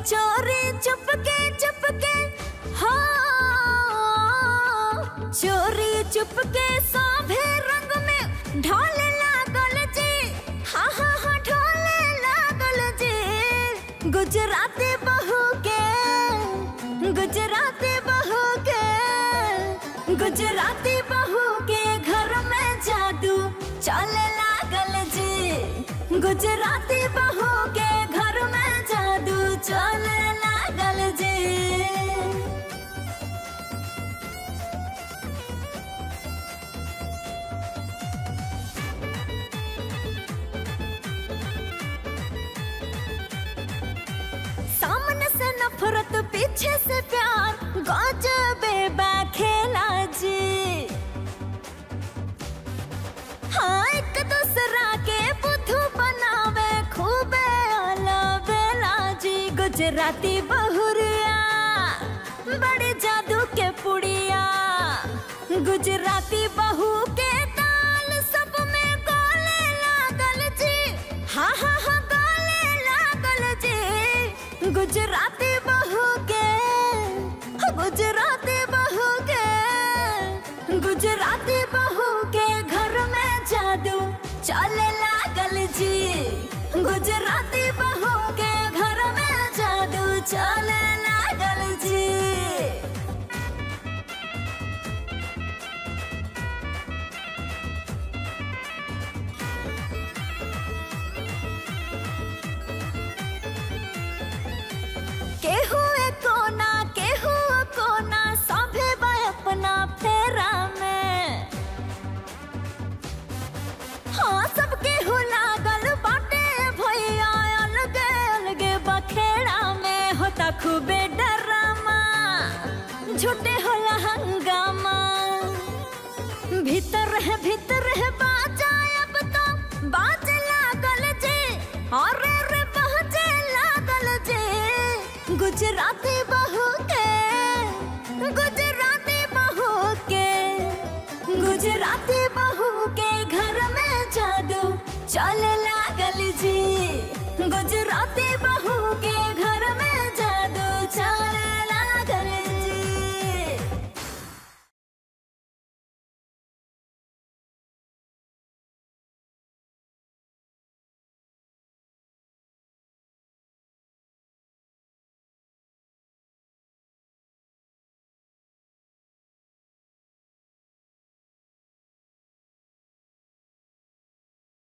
चोरी चुपके चुपके, हाँ चोरी चुपके सभे रंग में ढोले लागल जी। हाँ हाँ हाँ ढोले लागल जी। गुजराती बहू के, गुजराती बहू के, गुजराती बहू के घर में जादू चले लागल जी। गुजराती बहू के घर में जादू चले लागल जी। सामने से नफरत पीछे से प्यार, गजबे खेला जी। हाँ एक दूसरा के बुद्धू बनावे खूबे अलबेला जी। गुजराती बहुरिया बड़े जादू के पुड़िया, गुजराती